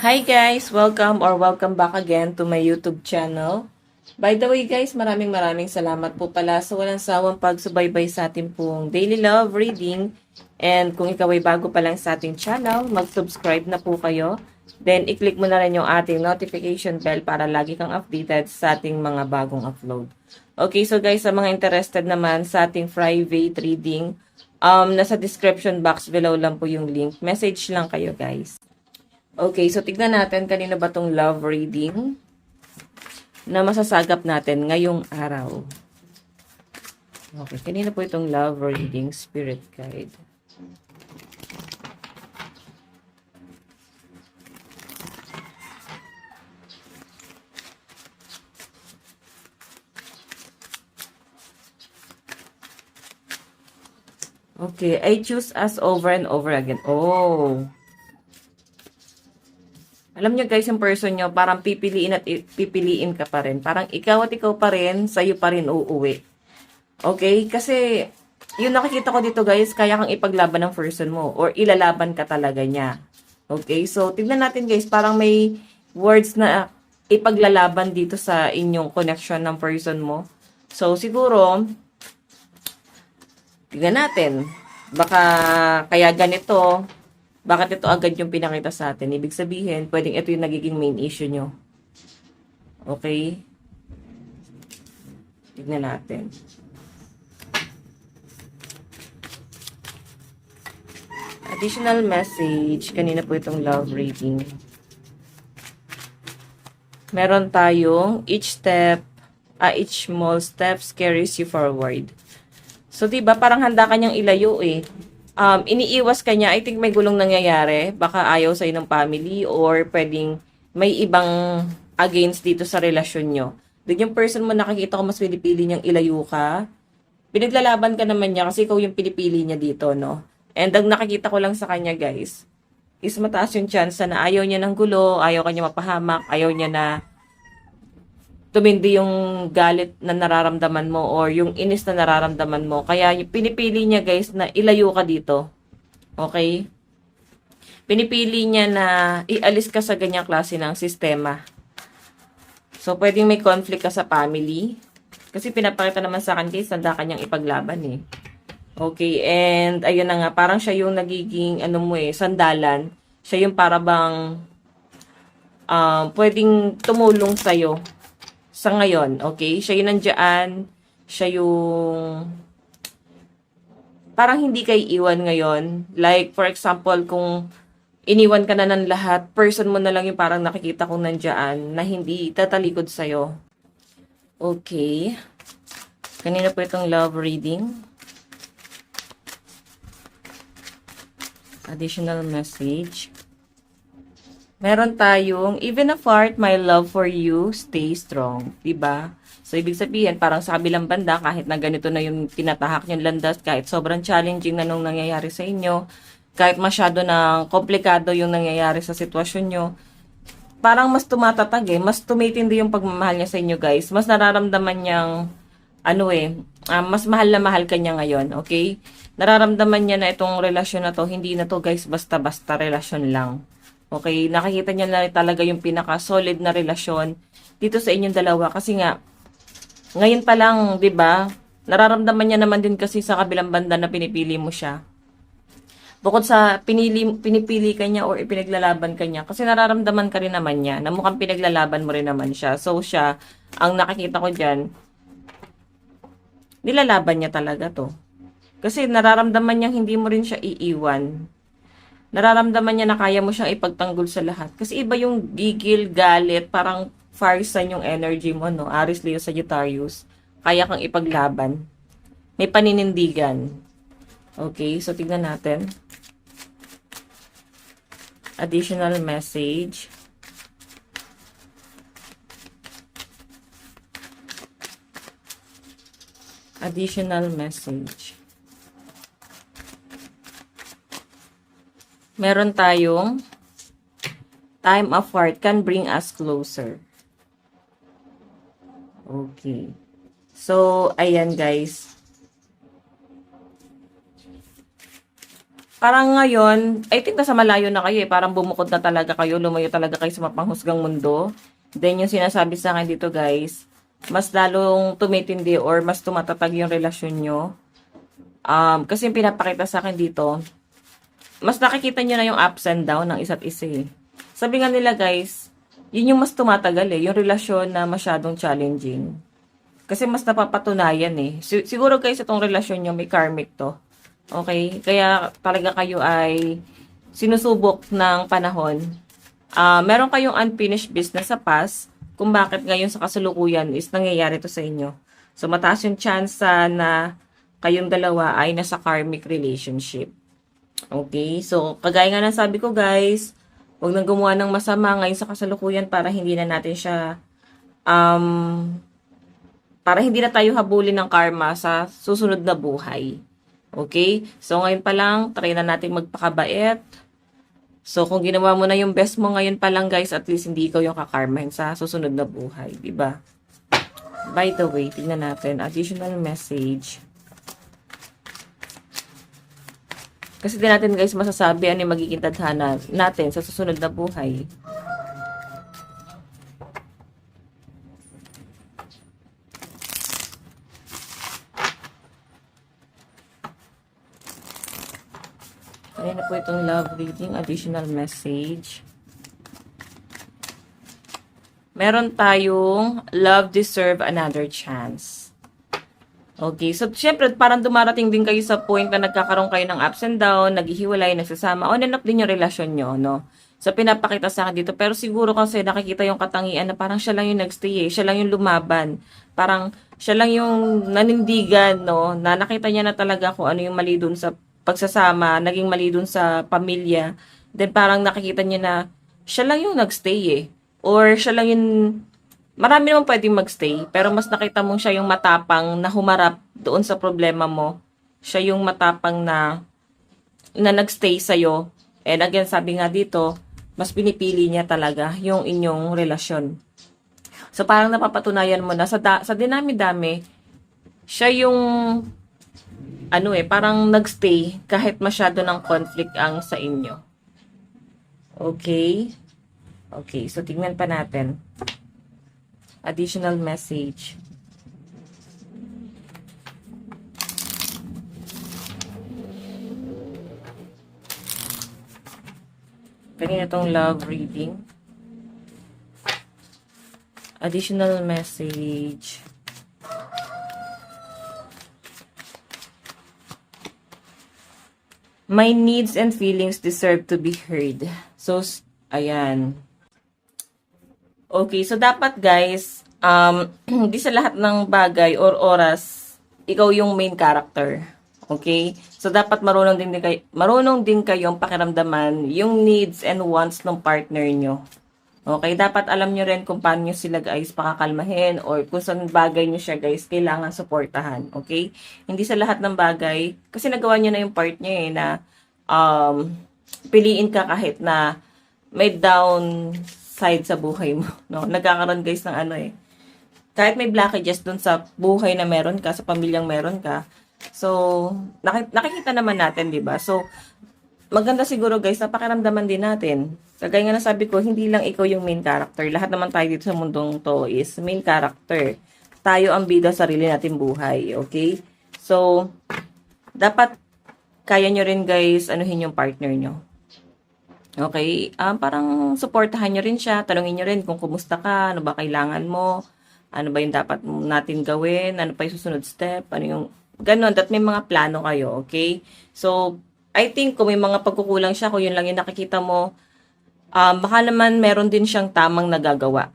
Hi guys! Welcome back again to my YouTube channel. By the way guys, maraming salamat po pala sa walang sawang pagsubaybay sa ating pong daily love reading. And kung ikaw ay bago pa lang sa ating channel, mag-subscribe na po kayo. Then, i-click mo na rin yung ating notification bell para lagi kang updated sa ating mga bagong upload. Okay, so guys, sa mga interested naman sa ating private reading, nasa description box below lang po yung link. Message lang kayo guys. Okay, so tignan natin kanina ba tong love reading na masasagap natin ngayong araw. Okay, kanina po itong love reading, spirit guide. Okay, I choose us over and over again. Oh. Alam nyo guys, yung person nyo, parang pipiliin at pipiliin ka pa rin. Parang ikaw at ikaw pa rin, sa'yo pa rin uuwi. Okay? Kasi, yung nakikita ko dito guys, kaya kang ipaglaban ng person mo. Or ilalaban ka talaga niya. Okay? So, tignan natin guys, parang may words na ipaglalaban dito sa inyong connection ng person mo. So, siguro, tignan natin. Baka, kaya ganito. Bakit ito agad yung pinakita sa atin? Ibig sabihin, pwedeng ito yung nagiging main issue nyo. Okay? Tignan natin. Additional message. Kanina po itong love reading. Meron tayong each small steps carries you forward. So, diba, parang handa ka niyang ilayo eh. Iniiwas ka niya, I think may gulong nangyayari, baka ayaw sa'yo ng family, or pwedeng may ibang against dito sa relasyon nyo. Doon yung person mo nakikita ko mas pinipili niyang ilayo ka, pinaglalaban ka naman niya kasi ikaw yung pinipili niya dito, no? And ang nakikita ko lang sa kanya, guys, is mataas yung chance na ayaw niya ng gulo, ayaw kanya mapahamak, ayaw niya na tumindi yung galit na nararamdaman mo or yung inis na nararamdaman mo. Kaya pinipili niya guys na ilayo ka dito. Okay? Pinipili niya na ialis ka sa ganyang klase ng sistema. So, pwedeng may conflict ka sa family. Kasi pinapakita naman sa akin guys, handa kanyang ipaglaban eh. Okay, and ayun na nga, parang siya yung nagiging, sandalan. Siya yung parabang pwedeng tumulong sa'yo sa ngayon, okay? Siya yung nandiyan, siya yung parang hindi kay iwan ngayon. Like, for example, kung iniwan ka na ng lahat, person mo na lang yung parang nakikita kong nandiyan na hindi tatalikod sa'yo. Okay. Kanina po itong love reading. Additional message. Meron tayong, even apart, my love for you, stay strong. Diba? So, ibig sabihin, parang sa kabilang banda, kahit na ganito na yung tinatahak niyong landas, kahit sobrang challenging na nung nangyayari sa inyo, kahit masyado na komplikado yung nangyayari sa sitwasyon nyo, parang mas tumatatag eh, mas tumitindi yung pagmamahal niya sa inyo guys. Mas nararamdaman niyang, mas mahal na mahal ka niya ngayon, okay? Nararamdaman niya na itong relasyon na to, hindi na to guys, basta-basta relasyon lang. Okay, nakikita niya na talaga yung pinaka-solid na relasyon dito sa inyong dalawa. Kasi nga, ngayon pa lang, di ba, nararamdaman niya naman din kasi sa kabilang banda na pinipili mo siya. Bukod sa pinipili ka niya or ipinaglalaban ka niya, kasi nararamdaman ka rin naman niya na mukhang pinaglalaban mo rin naman siya. So, siya, ang nakikita ko dyan, nilalaban niya talaga to. Kasi nararamdaman niya hindi mo rin siya iiwan. Nararamdaman niya na kaya mo siyang ipagtanggol sa lahat. Kasi iba yung gigil, galit, parang fire sign yung energy mo, no? Aries, Leo, Sagittarius. Kaya kang ipaglaban. May paninindigan. Okay, so tignan natin. Additional message. Additional message. Meron tayong time apart can bring us closer. Okay. So, ayan guys. Parang ngayon, I think nasa malayo na kayo eh. Parang bumukod na talaga kayo, lumayo talaga kayo sa mapanghusgang mundo. Then yung sinasabi sa akin dito guys, mas lalong tumitindi or mas tumatatag yung relasyon nyo. Kasi yung pinapakita sa akin dito, mas nakikita nyo na yung ups and down ng isa't isa eh. Sabi nga nila guys, yun yung mas tumatagal eh, yung relasyon na masyadong challenging. Kasi mas napapatunayan eh. Siguro guys, itong relasyon nyo may karmic to. Okay? Kaya talaga kayo ay sinusubok ng panahon. Meron kayong unfinished business sa past kung bakit ngayon sa kasalukuyan is nangyayari to sa inyo. So, mataas yung chance na kayong dalawa ay nasa karmic relationship. Okay? So, kagaya nga ng sabi ko guys, huwag nang gumawa ng masama ngayon sa kasalukuyan para hindi na natin siya para hindi na tayo habulin ng karma sa susunod na buhay. Okay? So, ngayon pa lang, try na natin magpakabait. So, kung ginawa mo na yung best mo ngayon pa lang, guys, at least hindi ikaw yung kakarmahin sa susunod na buhay. Diba? By the way, tingnan natin. Additional message. Kasi din natin, guys, masasabi ano yung magiging tadhana natin sa susunod na buhay. Ayan na po itong love reading, additional message. Meron tayong love deserve another chance. Okay, so syempre parang dumarating din kayo sa point na nagkakaroon kayo ng ups and down, naghihiwalay, nagsasama, on and off din yung relasyon nyo, no? So pinapakita sa akin dito, pero siguro kasi nakikita yung katangian na parang siya lang yung nagstay eh, siya lang yung lumaban. Parang siya lang yung nanindigan, no? Na nakita niya na talaga kung ano yung mali dun sa pagsasama, naging mali dun sa pamilya. Then parang nakikita niya na siya lang yung nagstay eh. Or siya lang yung, marami naman pwedeng magstay, pero mas nakita mong siya yung matapang na humarap doon sa problema mo. Siya yung matapang na nagstay sa'yo. And again, sabi nga dito, mas pinipili niya talaga yung inyong relasyon. So parang napapatunayan mo na sa dinami-dami, siya yung parang nagstay kahit masyado ng conflict ang sa inyo. Okay? Okay, so tingnan pa natin. Additional message. Kanina itong love reading. Additional message. My needs and feelings deserve to be heard. So, ayan. Okay, so dapat guys, hindi sa lahat ng bagay or oras, ikaw yung main character. Okay? So, dapat marunong din kayong pakiramdaman yung needs and wants ng partner nyo. Okay? Dapat alam nyo rin kung paano nyo sila guys pakakalmahin or kung saan bagay nyo siya guys kailangan suportahan. Okay? Hindi sa lahat ng bagay, kasi nagawa nyo na yung part nyo eh, na piliin ka kahit na may downside sa buhay mo. No? Nagkakaroon guys ng kahit may blockages dun sa buhay na meron ka, sa pamilyang meron ka. So, nakikita naman natin, di ba? So, maganda siguro guys na pakiramdaman din natin. Kagaya nga nasabi ko, hindi lang ikaw yung main character. Lahat naman tayo dito sa mundong to is main character. Tayo ang bida sa sarili natin buhay. Okay? So, dapat kaya nyo rin guys, anuhin yung partner nyo. Okay? Parang supportahan nyo rin siya. Tanungin nyo rin kung kumusta ka, ano ba kailangan mo, ano ba yung dapat natin gawin, ano pa yung susunod step, ano yung ganon. That may mga plano kayo. Okay? So, I think kung may mga pagkukulang siya, kung yun lang yung nakikita mo, baka naman meron din siyang tamang nagagawa.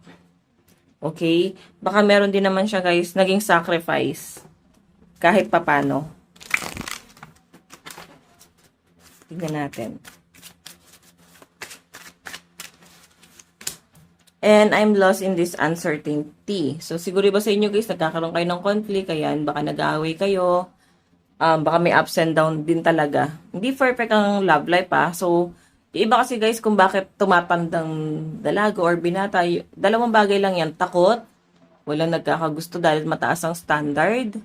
Okay? Baka meron din naman siya guys, naging sacrifice. Kahit papano. Tignan natin. And I'm lost in this uncertainty. So, siguro ba sa inyo guys, nagkakaroon kayo ng conflict, kaya baka nag-aaway kayo. Baka may ups and down din talaga. Hindi perfect ang love life So, iba kasi guys kung bakit tumatandang dalaga or binata. Dalawang bagay lang yan. Takot, walang nagkakagusto dahil mataas ang standard.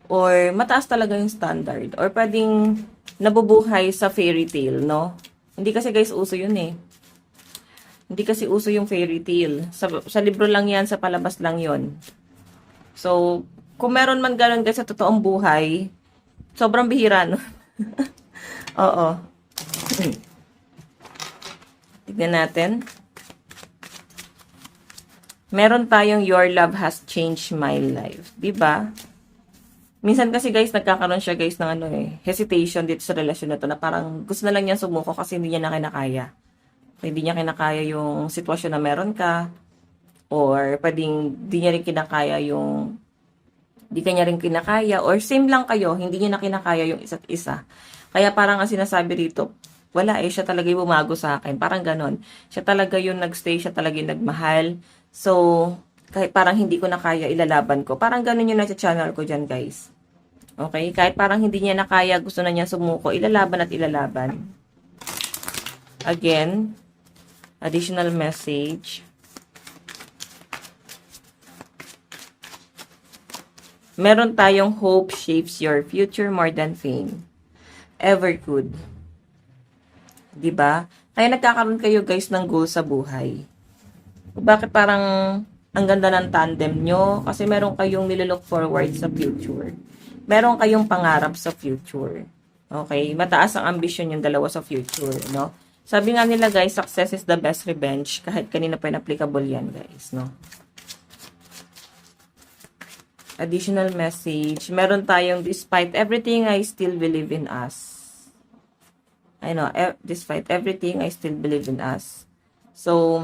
Or mataas talaga yung standard. Or pwedeng nabubuhay sa fairy tale, no? Hindi kasi guys uso yun eh. Hindi kasi uso yung fairy tale. Sa libro lang yan, sa palabas lang yon. So, kung meron man ganun guys sa totoong buhay, sobrang bihira, no? Oo. Tignan natin. Meron tayong Your Love Has Changed My Life. Diba? Minsan kasi guys, nagkakaroon siya guys ng hesitation dito sa relasyon na to na parang gusto na lang niya sumuko kasi hindi niya na kinakaya. Hindi niya kinakaya yung sitwasyon na meron ka. Or pwedeng hindi niya rin kinakaya yung hindi kanya rin kinakaya. Or same lang kayo, hindi niya na kinakaya yung isa't isa. Kaya parang ang sinasabi rito, wala siya talaga yung bumago sa akin. Parang ganon. Siya talaga yung nagstay, siya talaga yung nagmahal. So, kahit parang hindi ko na kaya, ilalaban ko. Parang ganon yung nasa channel ko dyan, guys. Okay? Kahit parang hindi niya na kaya, gusto na niya sumuko, ilalaban at ilalaban. Again, additional message. Meron tayong hope shapes your future more than fame ever could. Diba? Kaya nagkakaroon kayo guys ng goal sa buhay. Bakit parang ang ganda ng tandem nyo? Kasi meron kayong nililook forward sa future. Meron kayong pangarap sa future. Okay? Mataas ang ambisyon yung dalawa sa future, no? Sabi nga nila guys, success is the best revenge. Kahit kanina pa applicable yan guys, no? Additional message. Meron tayong despite everything, I still believe in us. I know, despite everything, I still believe in us. So,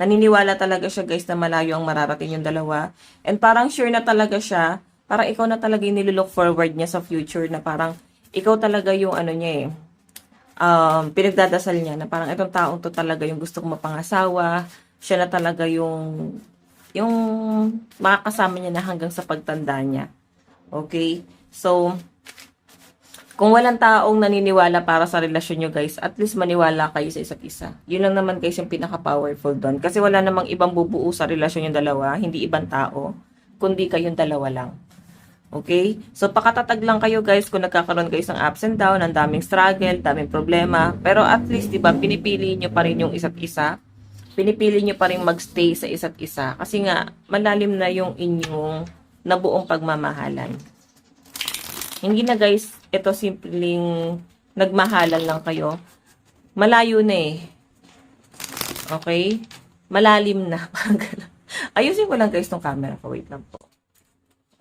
naniniwala talaga siya guys na malayo ang mararating yung dalawa. And parang sure na talaga siya, parang ikaw na talaga yung nililook forward niya sa future na parang ikaw talaga yung niya pinagdadasal niya na parang itong taong to talaga yung gusto kong mapangasawa. Siya na talaga yung makakasama niya na hanggang sa pagtanda niya. Okay? So, kung walang taong naniniwala para sa relasyon nyo guys, at least maniwala kayo sa isa't isa. Yun lang naman guys yung pinaka-powerful doon. Kasi wala namang ibang bubuo sa relasyon yung dalawa, hindi ibang tao, kundi kayong dalawa lang. Okay? So, pakatatag lang kayo guys kung nagkakaroon kayo ng ups and down, ang daming struggle, daming problema. Pero at least, diba, pinipili nyo pa rin yung isa't isa. Pinipili nyo pa rin magstay sa isa't isa. Kasi nga, malalim na yung inyong nabuong pagmamahalan. Hindi na guys, ito simpleng nagmahalan lang kayo. Malayo na eh. Okay? Malalim na. Ayusin ko lang guys tong camera ko. Wait lang po.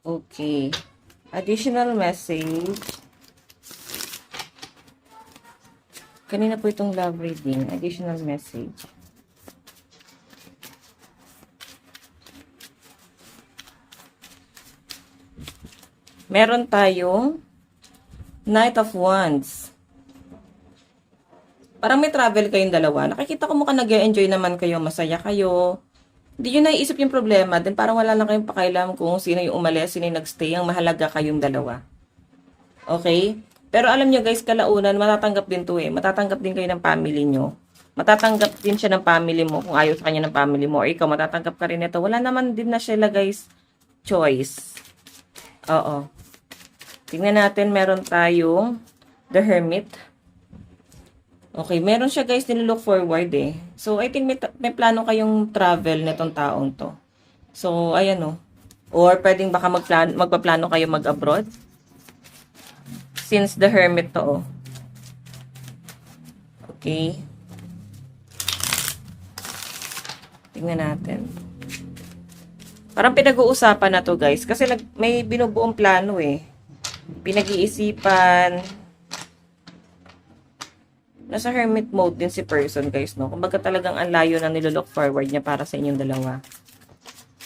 Okay. Additional message. Kanina po itong love reading. Additional message. Meron tayong Knight of Wands. Parang may travel kayong dalawa. Nakikita ko mukhang nag-enjoy naman kayo, masaya kayo. Hindi nyo naiisip yung problema. Then parang wala lang kayong pakialam kung sino yung umalis, sino yung nagstay. Ang mahalaga kayong dalawa. Okay? Pero alam nyo guys, kalaunan, matatanggap din to eh. Matatanggap din kayo ng family nyo. Matatanggap din siya ng family mo kung ayaw sa kanya ng family mo. Or ikaw, matatanggap ka rin ito. Wala naman din na sila guys choice. Oo. Tingnan natin, meron tayong The Hermit. Okay, meron siya guys, nilook forward eh. So, I think may plano kayong travel netong taong to. So, ayan o. Or, pwedeng baka magpaplano kayo mag-abroad. Since The Hermit to oh. Okay. Tingnan natin. Parang pinag-uusapan na to guys. Kasi may binubuong plano eh. Pinag-iisipan. Nasa hermit mode din si person guys, no? Kumbaga talagang ang layo na nilolook forward niya para sa inyong dalawa.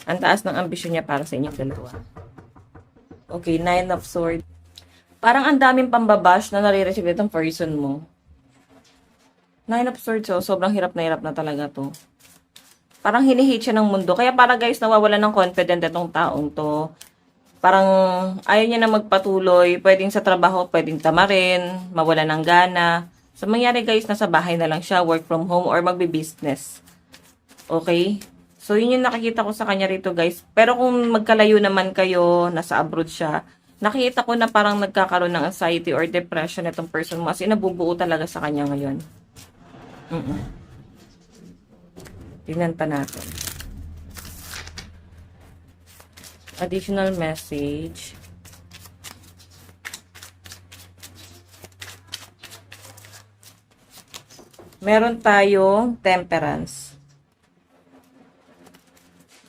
Ang taas ng ambisyon niya para sa inyong dalawa. Okay, 9 of Swords. Parang ang daming pambabash na nare-receive itong person mo. 9 of Swords, oh, sobrang hirap na talaga to. Parang hinihate siya ng mundo. Kaya para guys, nawawala ng confident itong taong to. Parang ayaw niya na magpatuloy. Pwedeng sa trabaho, pwedeng tamarin, mawala ng gana. So, mangyari guys, nasa bahay na lang siya, work from home, or magbi-business. Okay? So, yun yung nakikita ko sa kanya rito guys. Pero kung magkalayo naman kayo, nasa abroad siya, Nakita ko na parang nagkakaroon ng anxiety or depression itong person mo. As in, nabubuo talaga sa kanya ngayon. Tingnan pa natin. Additional message. Meron tayong temperance.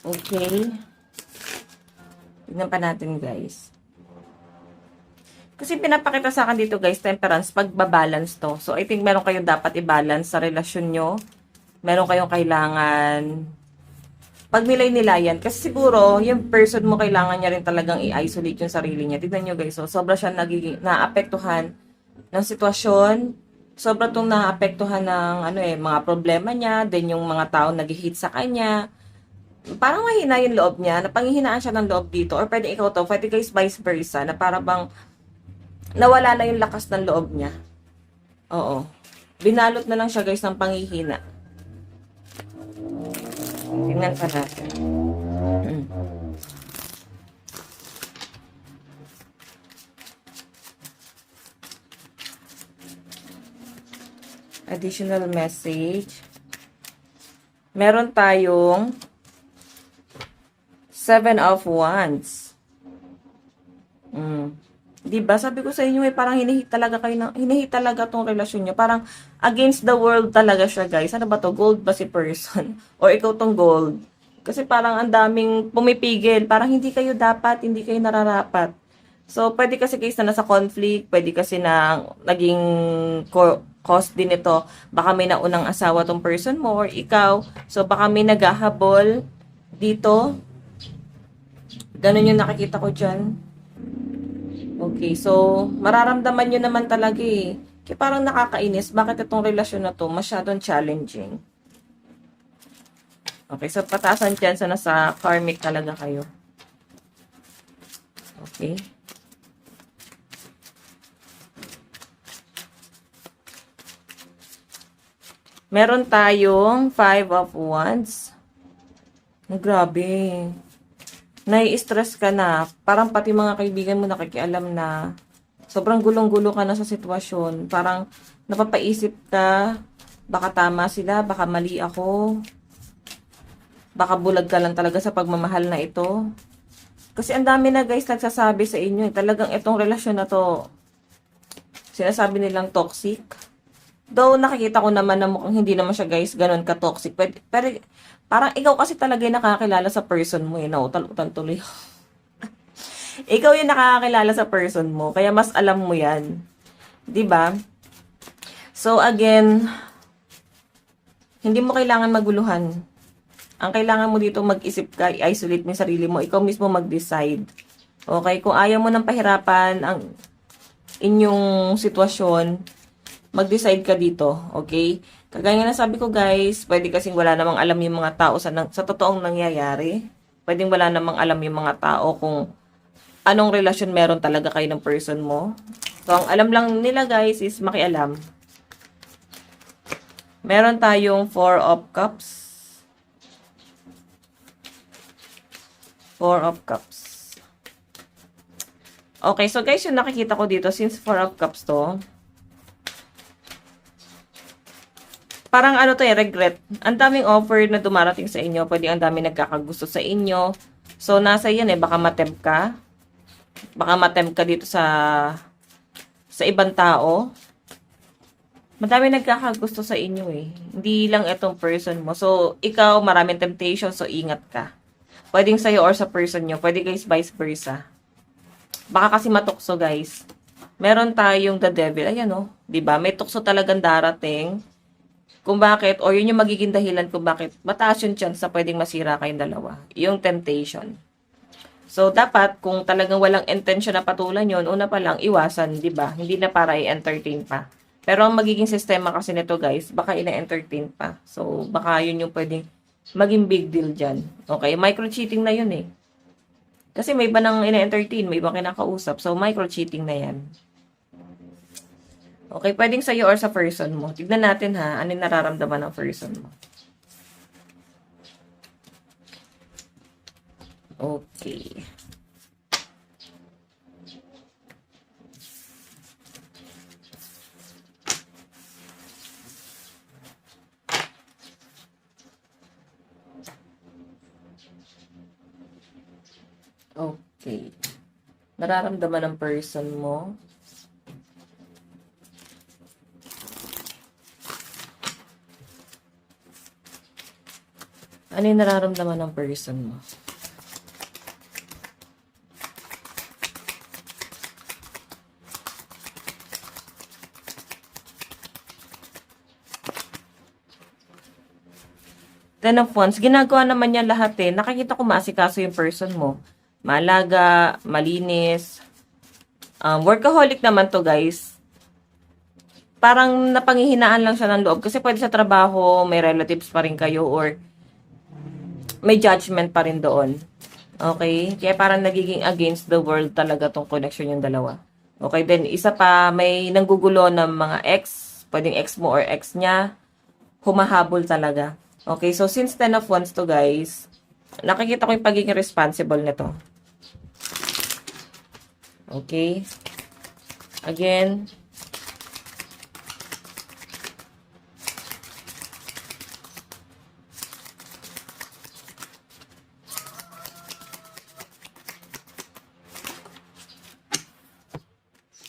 Okay. Tignan pa natin, guys. Kasi pinapakita sa akin dito, guys, temperance, pagbabalance to. So, I think meron kayong dapat i-balance sa relasyon nyo. Meron kayong kailangan pag nilay-nilayan. Kasi siguro, yung person mo, kailangan niya rin talagang i-isolate yung sarili niya. Tignan nyo, guys. So, sobra siya naapektuhan ng sitwasyon. Sobra itong naapektuhan ng mga problema niya. Then, yung mga tao nag-hate sa kanya. Parang mahina yung loob niya. Napanghihinaan siya ng loob dito. Or pwede ikaw to. Pwede guys vice versa. Na para bang nawala na yung lakas ng loob niya. Oo. Binalot na lang siya guys ng panghihina. Tingnan pa natin. Additional message. Meron tayong 7 of Wands. Diba? Sabi ko sa inyo, parang hinihit talaga tong relasyon nyo. Parang against the world talaga siya, guys. Ano ba to? Gold ba si person? Or ikaw tong gold? Kasi parang ang daming pumipigil. Parang hindi kayo nararapat. So, pwede kasi guys na nasa conflict. Pwede kasi na naging cause din ito. Baka may naunang asawa tong person mo or ikaw. So, baka may naghahabol dito. Ganun yung nakikita ko dyan. Okay, so, mararamdaman nyo naman talaga eh. Kaya parang nakakainis. Bakit itong relasyon na to masyadong challenging? Okay, so pataasan dyan. So, nasa karmic talaga kayo. Okay. Meron tayong 5 of Wands. Grabe. Nai-stress ka na. Parang pati mga kaibigan mo nakikialam na. Sobrang gulong-gulo ka na sa sitwasyon. Parang napapaisip ka. Baka tama sila. Baka mali ako. Baka bulag ka lang talaga sa pagmamahal na ito. Kasi ang dami na guys nagsasabi sa inyo. Talagang itong relasyon na to. Sinasabi nilang toxic. Though nakikita ko naman na mukhang hindi naman siya guys ganun ka-toxic. Pero parang ikaw kasi talaga yung nakakilala sa person mo eh. Nautal-utal tuloy. Ikaw yung nakakilala sa person mo. Kaya mas alam mo yan. 'Di ba? So again, hindi mo kailangan maguluhan. Ang kailangan mo dito mag-isip ka, i-isolate mo yung sarili mo. Ikaw mismo mag-decide. Okay? Kung ayaw mo ng pahirapan ang inyong sitwasyon, mag-decide ka dito, okay? Kagaya nga na sabi ko guys, pwede kasing wala namang alam yung mga tao sa totoong nangyayari. Pwedeng wala namang alam yung mga tao kung anong relasyon meron talaga kayo ng person mo. So, ang alam lang nila guys is makialam. Meron tayong 4 of Cups. 4 of Cups. Okay, so guys, yung nakikita ko dito, since 4 of Cups to, parang ano to regret. Ang daming offer na dumarating sa inyo. Pwede ang daming nagkakagusto sa inyo. So, nasa yan baka matempt ka. Baka matempt ka dito sa ibang tao. Madami nagkakagusto sa inyo eh. Hindi lang itong person mo. So, ikaw, maraming temptation. So, ingat ka. Pwedeng sa'yo or sa person nyo. Pwede guys, vice versa. Baka kasi matukso guys. Meron tayong the devil. Ayan o. Diba? May tukso talagang darating. Kung bakit, o yun yung magiging dahilan kung bakit mataas yung chance na pwedeng masira kayong dalawa. Yung temptation. So, dapat, kung talagang walang intention na patulan yun, una pa lang, iwasan, di ba? Hindi na para i-entertain pa. Pero ang magiging sistema kasi nito, guys, baka ina-entertain pa. So, baka yun yung pwedeng maging big deal dyan. Okay? Micro-cheating na yun eh. Kasi may iba nang ina-entertain, may iba kinakausap. So, micro-cheating na yan. Okay, pwedeng sa'yo or sa person mo. Tignan natin ha, ano yung nararamdaman ng person mo. Okay. Okay. Nararamdaman ng person mo. Ano yung nararamdaman ng person mo? Ten of Wands, ginagawa naman niya lahat eh. Nakikita ko maasikaso yung person mo. Malaga, malinis. Workaholic naman to guys. Parang napanghihinaan lang siya ng loob. Kasi pwede sa trabaho, may relatives pa rin kayo or may judgment pa rin doon. Okay? Kaya parang nagiging against the world talaga tong connection yung dalawa. Okay, then isa pa, may nanggugulo ng mga ex. Pwedeng ex mo or ex niya. Humahabol talaga. Okay, so since 10 of Wands to guys, nakikita ko yung pagiging responsible nito. Okay. Again.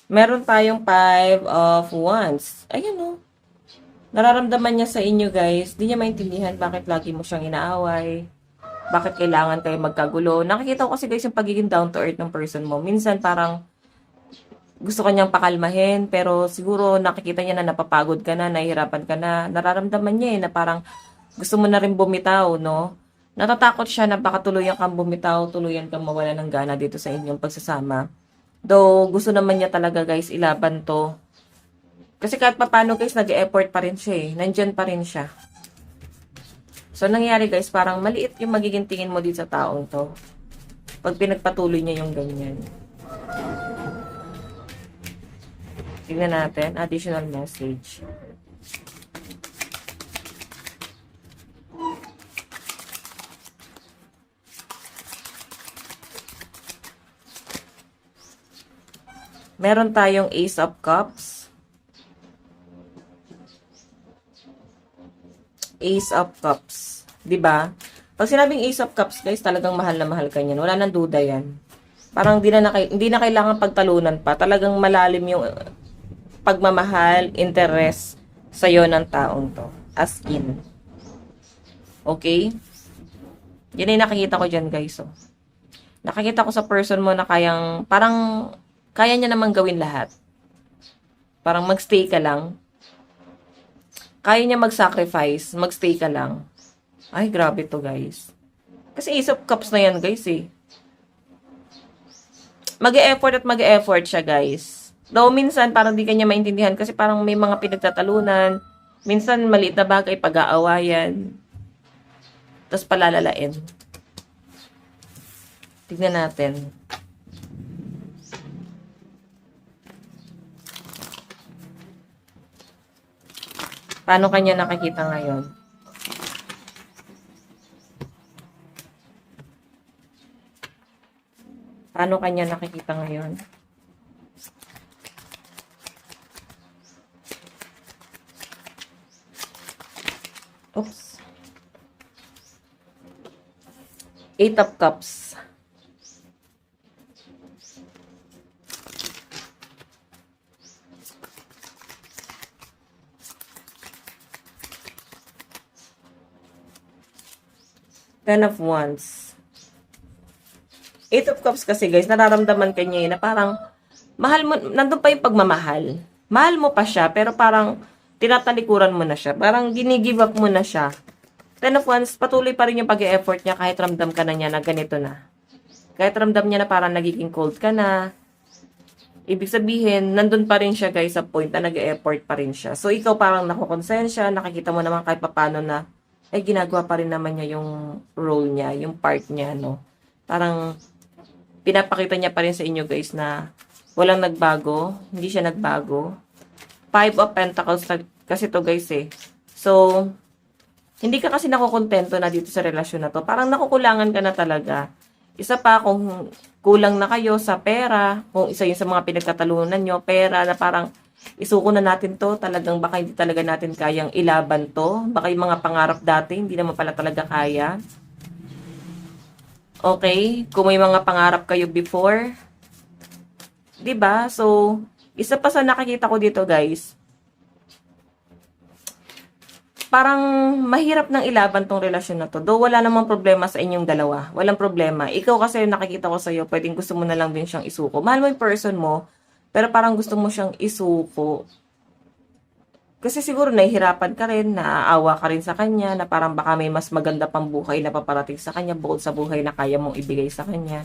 Meron tayong 5 of Wands. Ayun o. Nararamdaman niya sa inyo guys, di niya maintindihan bakit lagi mo siyang inaaway, bakit kailangan kayo magkagulo. Nakikita ko kasi guys yung pagiging down to earth ng person mo. Minsan parang gusto kanyang pakalmahin, pero siguro nakikita niya na napapagod ka na, nahihirapan ka na. Nararamdaman niya na parang gusto mo na rin bumitaw, no? Natatakot siya na baka tuluyan kang bumitaw, tuluyan kang mawala ng gana dito sa inyong pagsasama. Though gusto naman niya talaga guys ilaban to. Kasi kahit papano guys, nag-e-effort pa rin siya eh. Nandyan pa rin siya. So, nangyari guys, parang maliit yung magiging tingin mo dito sa taong to. Pag pinagpatuloy niya yung ganyan. Tingnan natin. Additional message. Meron tayong Ace of Cups. Ace of Cups. 'Di ba? Pag sinabing Ace of Cups, guys, talagang mahal na mahal ka niyan. Wala nang duda 'yan. Parang hindi na kailangan pagtalunan pa. Talagang malalim yung pagmamahal, interest sa iyo ng taong 'to. As in. Okay? Yan ay nakikita ko diyan, guys. Oh. Nakikita ko sa person mo na parang kaya niya namang gawin lahat. Parang magstay ka lang. Kaya niya mag-sacrifice, magstay ka lang. Ay, grabe to guys. Kasi Ace of Cups na yan guys eh. Mag-e-effort at mag-e-effort siya guys. Though minsan parang di kanya maintindihan kasi parang may mga pinagtatalunan. Minsan maliit na bagay pag-aawayan. Tapos palalalain. Tignan natin. Paano kanya nakikita ngayon? Paano kanya nakikita ngayon? Oops. 8 of Cups. Ten of Wands. 8 of Cups kasi guys, nararamdaman ka niya na parang mahal mo, nandun pa yung pagmamahal. Mahal mo pa siya, pero parang tinatalikuran mo na siya. Parang gini-give up mo na siya. Ten of Wands, patuloy pa rin yung pag-e-effort niya kahit ramdam ka na niya na ganito na. Kahit ramdam niya na parang nagiging cold ka na. Ibig sabihin, nandun pa rin siya guys sa point na nag-e-effort pa rin siya. So, ikaw parang nakukonsensya, nakikita mo naman kahit papano na ay ginagawa pa rin naman niya yung role niya, yung part niya, no? Parang pinapakita niya pa rin sa inyo guys na walang nagbago, hindi siya nagbago. 5 of Pentacles kasi to guys eh. So, hindi ka kasi nakukontento na dito sa relasyon na to. Parang nakukulangan ka na talaga. Isa pa, kung kulang na kayo sa pera, kung isa yun sa mga pinagkatalunan nyo, pera na parang isuko na natin to, talagang baka hindi talaga natin kayang ilaban to. Baka yung mga pangarap dati, hindi naman pala talaga kaya. Okay? Kung may mga pangarap kayo before, 'di ba? So, isa pa sa nakikita ko dito, guys, parang mahirap nang ilaban tong relasyon na to. Though wala namang problema sa inyong dalawa. Walang problema. Ikaw kasi nakikita ko sa'yo, pwedeng gusto mo na lang din siyang isuko. Mahal mo yung person mo, pero parang gusto mo siyang isuko. Kasi siguro nahihirapan ka rin, naaawa ka rin sa kanya, na parang baka may mas maganda pang buhay na paparating sa kanya, bukod sa buhay na kaya mong ibigay sa kanya.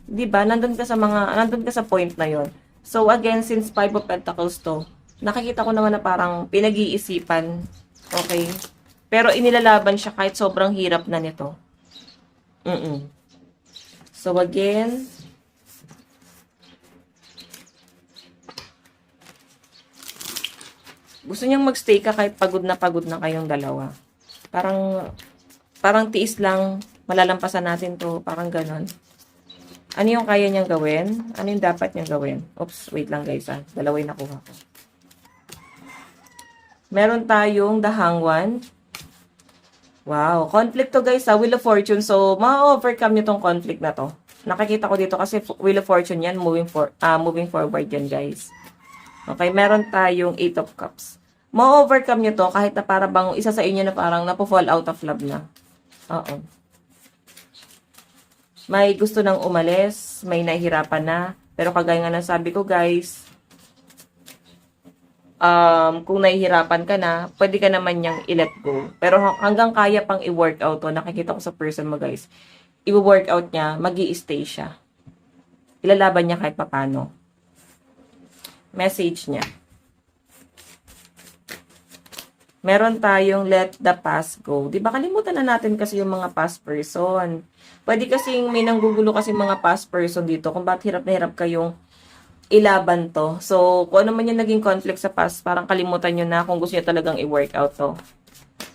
'Di ba? Nandun ka sa point na 'yon. So again, since Five of Pentacles to, nakikita ko naman na parang pinag-iisipan, okay? Pero inilalaban siya kahit sobrang hirap na nito. So again, gusto niyang magstay ka kahit pagod na kayong dalawa. Parang, parang tiis lang, malalampasan natin to, parang ganon. Ano yung kaya niyang gawin? Ano yung dapat niyang gawin? Oops, wait lang guys ah. Dalawa yung nakuha ko. Meron tayong The Hanged. Wow, conflict to guys ah, Wheel of Fortune. So, ma-overcome niyo tong conflict na to. Nakikita ko dito kasi Wheel of Fortune yan, moving forward yan guys. Okay, meron tayong 8 of Cups. Ma-overcome nyo to kahit na para bang isa sa inyo na parang napo-fall out of love na. Oo. May gusto nang umalis, may nahihirapan na. Pero kagaya nga ng sabi ko guys, kung nahihirapan ka na, pwede ka naman niyang i-let go. Pero hanggang kaya pang i-workout to, nakikita ko sa person mo guys, i-workout niya, magi-stay siya. Ilalaban niya kahit papano. Message niya. Meron tayong let the past go. Di ba kalimutan na natin kasi yung mga past person. Pwede kasing may nanggugulo kasi mga past person dito kung bakit hirap na hirap kayong ilaban to. So, kung ano man yung naging conflict sa past, parang kalimutan nyo na kung gusto nyo talagang i-work out to.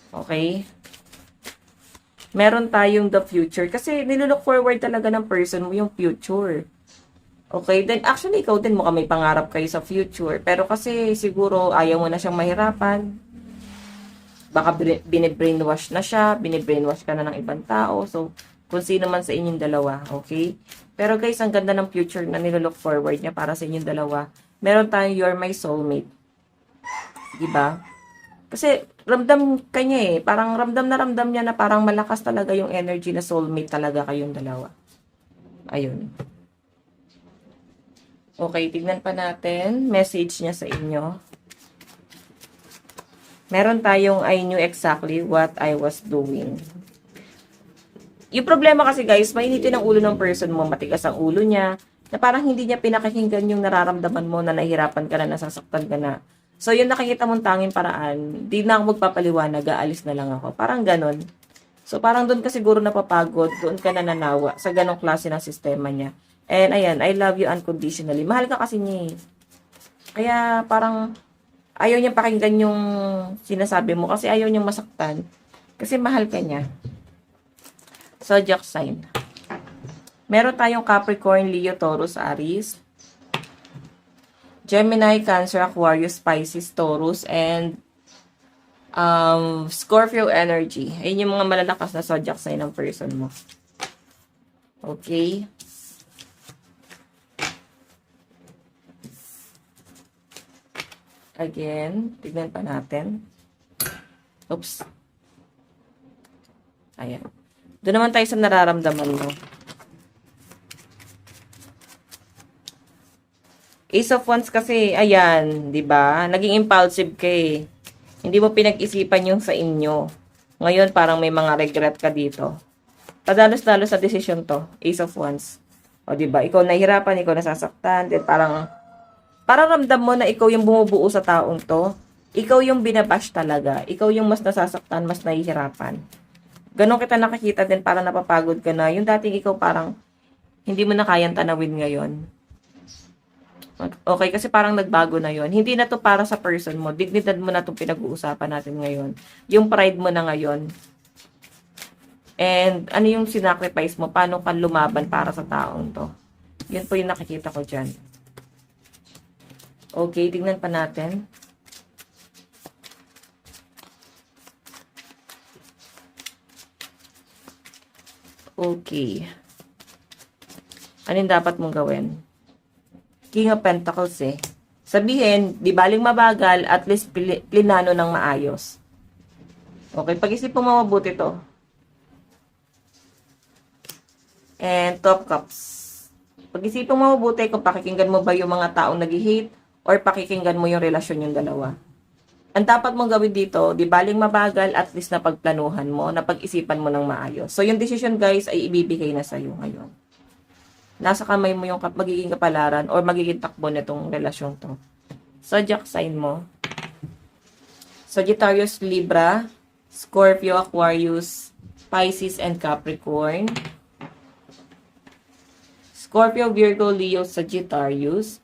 Okay? Meron tayong the future. Kasi nilook forward talaga ng person mo yung future. Okay? Then, actually, ikaw din mukhang may pangarap kayo sa future. Pero kasi siguro ayaw mo na siyang mahirapan. Baka binibrainwash na siya, binibrainwash ka na ng ibang tao. So, kung sino man sa inyong dalawa, okay? Pero guys, ang ganda ng future na nilook forward niya para sa inyong dalawa. Meron tayong you're my soulmate. Diba? Kasi, ramdam kanya eh. Parang ramdam niya na parang malakas talaga yung energy na soulmate talaga kayong dalawa. Ayun. Okay, tignan pa natin. Message niya sa inyo. Meron tayong I knew exactly what I was doing. Yung problema kasi guys, mainitin ang ulo ng person mo, matigas ang ulo niya, na parang hindi niya pinakikinggan yung nararamdaman mo na nahihirapan ka na, nasasaktan ka na. So yung nakikita mong tanging paraan, di na ako magpapaliwanag, aalis na lang ako. Parang ganon. So parang doon ka siguro napapagod, doon ka nananawa sa ganong klase ng sistema niya. And ayan, I love you unconditionally. Mahal ka kasi niya eh. Kaya parang ayaw niya pakinggan yung sinasabi mo kasi ayaw niyang masaktan. Kasi mahal ka niya. Zodiac sign. Meron tayong Capricorn, Leo, Taurus, Aries, Gemini, Cancer, Aquarius, Pisces, Taurus, and Scorpio energy. Ayun yung mga malalakas na zodiac sign ng person mo. Okay. Again, tignan pa natin. Oops. Ayan. Doon naman tayo sa nararamdaman mo. Ace of Wands kasi, ayan, 'di ba? Naging impulsive ka eh. Hindi mo pinag-isipan yung sa inyo. Ngayon, parang may mga regret ka dito. Padalos-dalos sa decision to. Ace of Wands. O, 'di ba? Ikaw nahihirapan, ikaw nasasaktan, then parang ramdam mo na ikaw yung bumubuo sa taong to. Ikaw yung binabash talaga. Ikaw yung mas nasasaktan, mas nahihirapan. Ganon kita nakikita din, parang napapagod ka na. Yung dating ikaw parang hindi mo na kayang tanawin ngayon. Okay, kasi parang nagbago na yon. Hindi na to para sa person mo. Dignidad mo na itong pinag-uusapan natin ngayon. Yung pride mo na ngayon. And ano yung sinacrifice mo? Paano ka lumaban para sa taong to? Yun po yung nakikita ko dyan. Okay, tignan pa natin. Okay. Anong dapat mong gawin? King of Pentacles eh. Sabihin, di baling mabagal, at least plinano ng maayos. Okay, pag-isip mo mabuti to. And Top Cups. Pag-isipin mo mabuti kung pakikinggan mo ba yung mga taong nag-hate or pakikinggan mo yung relasyon yung dalawa. Ang dapat mong gawin dito, di baling mabagal, at least na pagplanuhan mo, na pag-isipan mo ng maayos. So, yung decision guys ay ibibigay na sa'yo ngayon. Nasa kamay mo yung magiging kapalaran or magiging takbo na itong relasyon to. Zodiac sign mo. Sagittarius, Libra, Scorpio, Aquarius, Pisces, and Capricorn. Scorpio, Virgo, Leo, Sagittarius,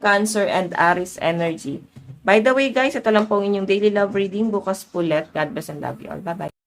Cancer, and Aries energy. By the way guys, ito lang po ang inyong daily love reading. Bukas po ulit. God bless and love you all. Bye-bye.